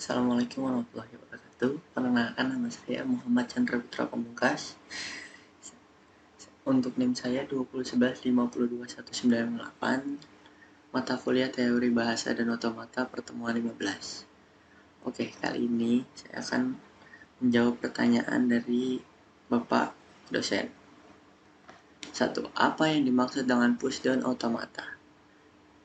Assalamualaikum warahmatullahi wabarakatuh. Perkenalkan, nama saya Muhammad Chandra Putra Pamungkas. Untuk NIM saya 20115021198. Mata kuliah Teori Bahasa dan Otomata pertemuan 15. Oke, kali ini saya akan menjawab pertanyaan dari Bapak dosen. 1. Apa yang dimaksud dengan pushdown automata?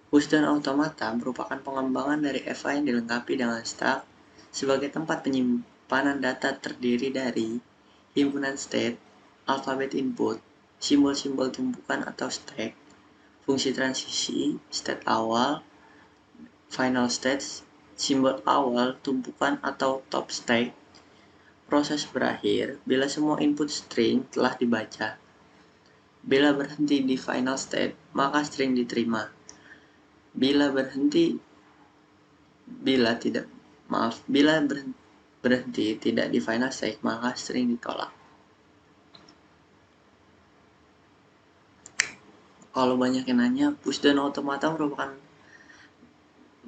Pushdown automata merupakan pengembangan dari EVA yang dilengkapi dengan stack sebagai tempat penyimpanan data terdiri dari himpunan state, alfabet input, simbol-simbol tumpukan atau stack, fungsi transisi, state awal, final state, simbol awal, tumpukan atau top stack. Proses berakhir bila semua input string telah dibaca. Bila berhenti di final state, maka string diterima. Bila berhenti tidak di final state, maka string ditolak. Kalau banyak yang nanya, pushdown automata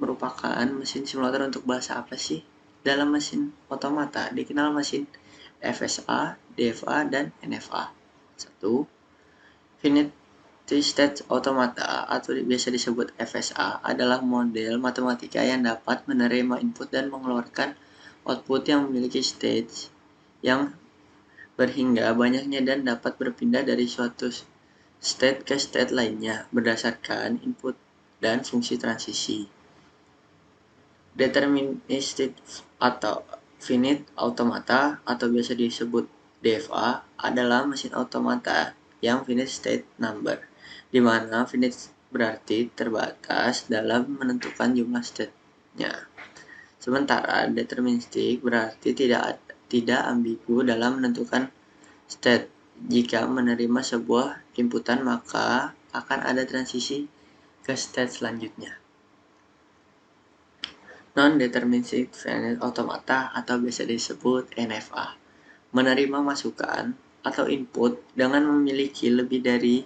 merupakan mesin simulator untuk bahasa apa sih? Dalam mesin otomata dikenal mesin FSA, DFA, dan NFA. 1. Finite State Automata atau biasa disebut FSA adalah model matematika yang dapat menerima input dan mengeluarkan output yang memiliki state yang berhingga banyaknya dan dapat berpindah dari suatu state ke state lainnya berdasarkan input dan fungsi transisi. Deterministic atau finite automata atau biasa disebut DFA adalah mesin automata yang finite state number, di mana finite berarti terbatas dalam menentukan jumlah state-nya. Sementara deterministic berarti tidak ambigu dalam menentukan state. Jika menerima sebuah inputan, maka akan ada transisi ke state selanjutnya. Non-deterministic finite automata atau biasa disebut NFA menerima masukan atau input dengan memiliki lebih dari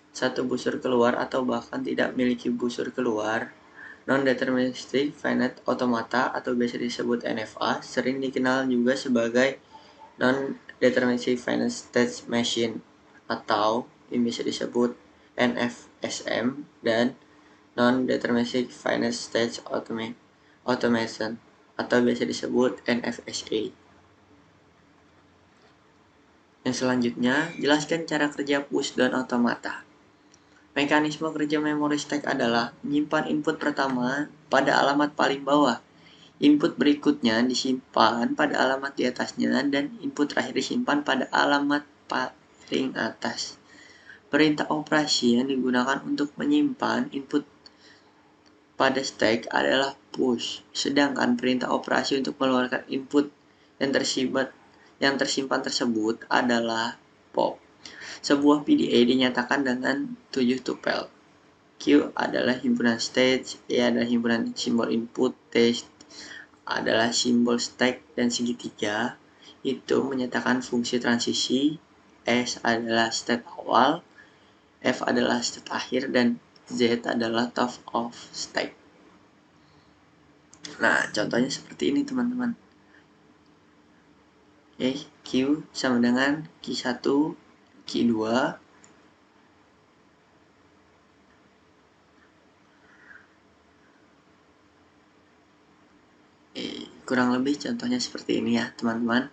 satu busur keluar atau bahkan tidak memiliki busur keluar. Non-deterministic finite automata atau biasa disebut NFA sering dikenal juga sebagai non-deterministic finite state machine atau yang bisa disebut NFSM dan non-deterministic finite state automation atau biasa disebut NFSA. Yang selanjutnya, jelaskan cara kerja pushdown automata. Mekanisme kerja memory stack adalah menyimpan input pertama pada alamat paling bawah. Input berikutnya disimpan pada alamat di atasnya dan input terakhir disimpan pada alamat paling atas. Perintah operasi yang digunakan untuk menyimpan input pada stack adalah push, sedangkan perintah operasi untuk mengeluarkan input yang tersimpan tersebut adalah pop. Sebuah PDA dinyatakan dengan 7 tupel. Q adalah himpunan stage, E adalah himpunan simbol input, T adalah simbol stack, dan segitiga itu menyatakan fungsi transisi, S adalah state awal, F adalah state akhir, dan Z adalah top of stack. Nah, contohnya seperti ini teman-teman. Oke, Q sama dengan Q1, Q2, kurang lebih contohnya seperti ini ya teman-teman.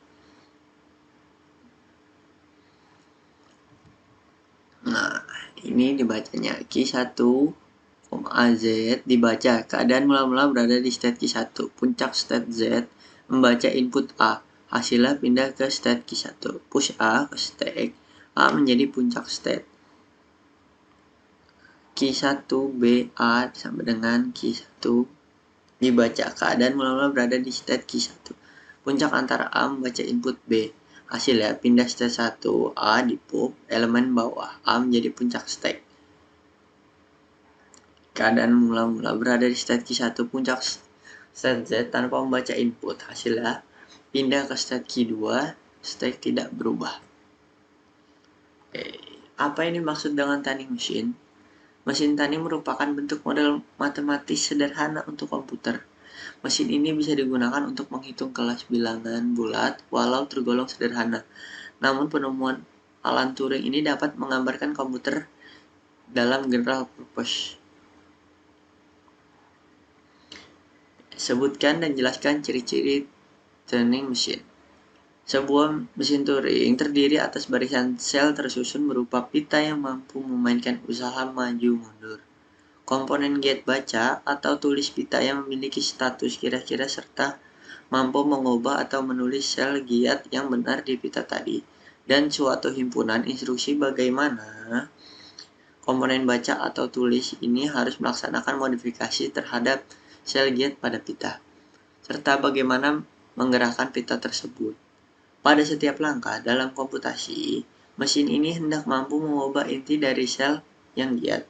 Nah, ini dibacanya Q1, AZ dibaca. Keadaan mula-mula berada di state Q1. Puncak state Z membaca input A. Hasilnya pindah ke state Q1. Push A ke stack A menjadi puncak state. Q1 B A sama dengan Q1 dibaca. Keadaan mula-mula berada di state Q1. Puncak antara A membaca input B. Hasilnya pindah state 1 A di pub elemen bawah. A menjadi puncak stack. Keadaan mula-mula berada di state Q1 puncak state Z tanpa membaca input. Hasilnya pindah ke state Q2, stack tidak berubah. Apa ini maksud dengan Turing machine? Mesin Turing merupakan bentuk model matematis sederhana untuk komputer. Mesin ini bisa digunakan untuk menghitung kelas bilangan bulat walau tergolong sederhana. Namun penemuan Alan Turing ini dapat menggambarkan komputer dalam general purpose. Sebutkan dan jelaskan ciri-ciri Turing machine. Sebuah mesin Turing terdiri atas barisan sel tersusun berupa pita yang mampu memainkan usaha maju mundur. Komponen gate baca atau tulis pita yang memiliki status kira-kira serta mampu mengubah atau menulis sel giat yang benar di pita tadi, dan suatu himpunan instruksi bagaimana komponen baca atau tulis ini harus melaksanakan modifikasi terhadap sel giat pada pita, serta bagaimana menggerakkan pita tersebut. Pada setiap langkah dalam komputasi, mesin ini hendak mampu mengubah inti dari sel yang giat,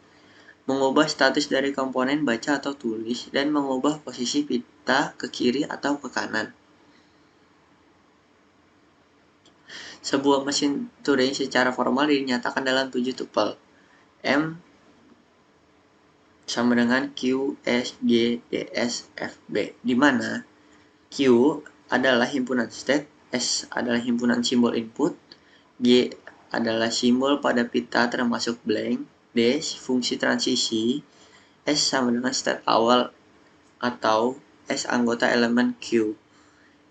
mengubah status dari komponen baca atau tulis, dan mengubah posisi pita ke kiri atau ke kanan. Sebuah mesin Turing secara formal dinyatakan dalam 7 tupel. M sama dengan Q, S, G, D, S, F, B, di mana Q adalah himpunan state, S adalah himpunan simbol input, G adalah simbol pada pita termasuk blank, D fungsi transisi, S sama dengan state awal atau S anggota elemen Q,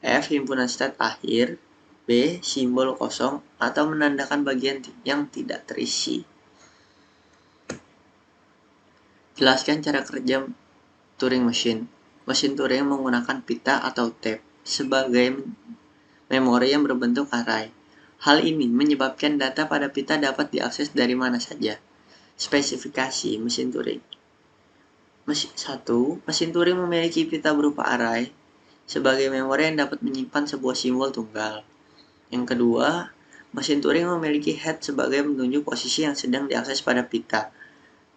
F himpunan state akhir, B simbol kosong atau menandakan bagian yang tidak terisi. Jelaskan cara kerja Turing Machine. Mesin Turing menggunakan pita atau tape sebagai memori yang berbentuk array. Hal ini menyebabkan data pada pita dapat diakses dari mana saja. Spesifikasi mesin Turing. 1. Mesin Turing memiliki pita berupa array sebagai memori yang dapat menyimpan sebuah simbol tunggal. Yang kedua, mesin Turing memiliki head sebagai menunjuk posisi yang sedang diakses pada pita.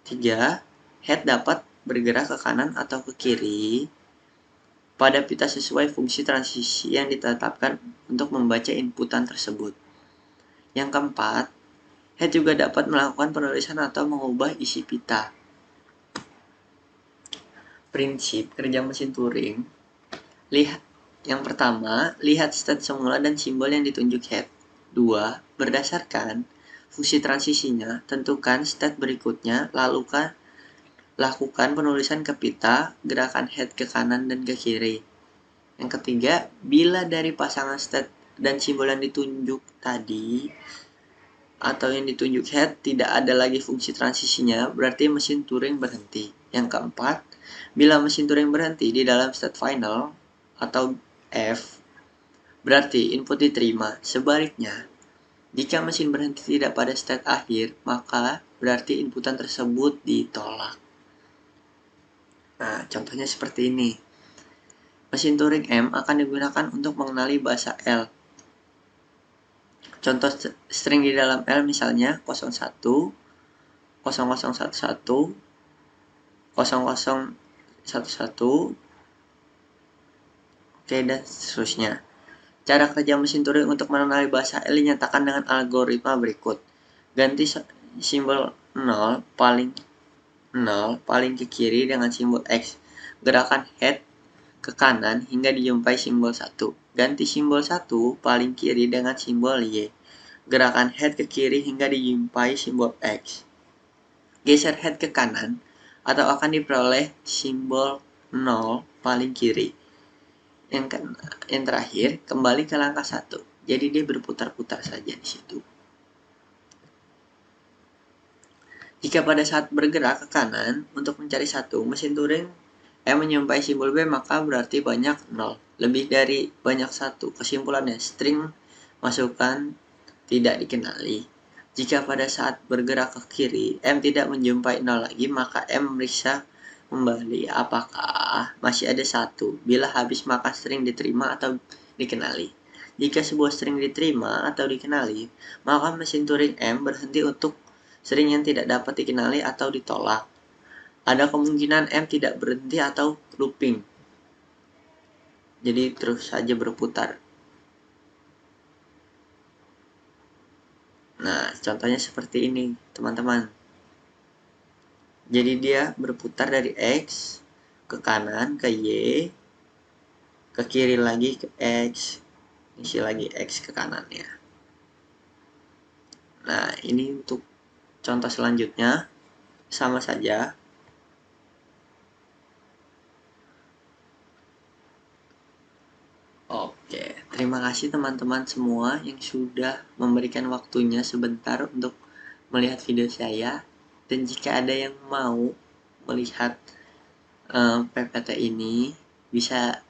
3. Head dapat bergerak ke kanan atau ke kiri pada pita sesuai fungsi transisi yang ditetapkan untuk membaca inputan tersebut. Yang keempat, head juga dapat melakukan penulisan atau mengubah isi pita. Prinsip kerja mesin Turing. Yang pertama, lihat state semula dan simbol yang ditunjuk head. 2. Berdasarkan fungsi transisinya, tentukan state berikutnya, lakukan penulisan ke pita, gerakan head ke kanan dan ke kiri. Yang ketiga, bila dari pasangan state dan simbol yang ditunjuk tadi atau yang ditunjuk head tidak ada lagi fungsi transisinya, berarti mesin Turing berhenti. Yang keempat, bila mesin Turing berhenti di dalam state final atau F, berarti input diterima. Sebaliknya, jika mesin berhenti tidak pada state akhir, maka berarti inputan tersebut ditolak. Nah, contohnya seperti ini. Mesin Turing M akan digunakan untuk mengenali bahasa L. Contoh string di dalam L misalnya 01, 0011, 0011, oke, dan seterusnya. Cara kerja mesin Turing untuk mengenali bahasa L dinyatakan dengan algoritma berikut. Ganti simbol 0 paling ke kiri dengan simbol X. Gerakan head ke kanan hingga dijumpai simbol 1. Ganti simbol 1 paling kiri dengan simbol Y. Gerakan head ke kiri hingga dijumpai simbol X. Geser head ke kanan atau akan diperoleh simbol 0 paling kiri. Yang terakhir, kembali ke langkah 1. Jadi dia berputar-putar saja di situ. Jika pada saat bergerak ke kanan untuk mencari 1, mesin Turing menyumpai simbol B, maka berarti banyak 0. Lebih dari banyak 1. Kesimpulannya, string masukan tidak dikenali. Jika pada saat bergerak ke kiri, M tidak menjumpai 0 lagi, maka M memeriksa kembali apakah masih ada 1. Bila habis, maka string diterima atau dikenali. Jika sebuah string diterima atau dikenali, maka mesin Turing M berhenti untuk string yang tidak dapat dikenali atau ditolak. Ada kemungkinan M tidak berhenti atau looping. Jadi terus saja berputar. Nah, contohnya seperti ini, teman-teman. Jadi dia berputar dari X ke kanan ke Y, ke kiri lagi ke X, isi lagi X ke kanannya. Nah, ini untuk contoh selanjutnya sama saja. Oke, terima kasih teman-teman semua yang sudah memberikan waktunya sebentar untuk melihat video saya. Dan jika ada yang mau melihat PPT ini, bisa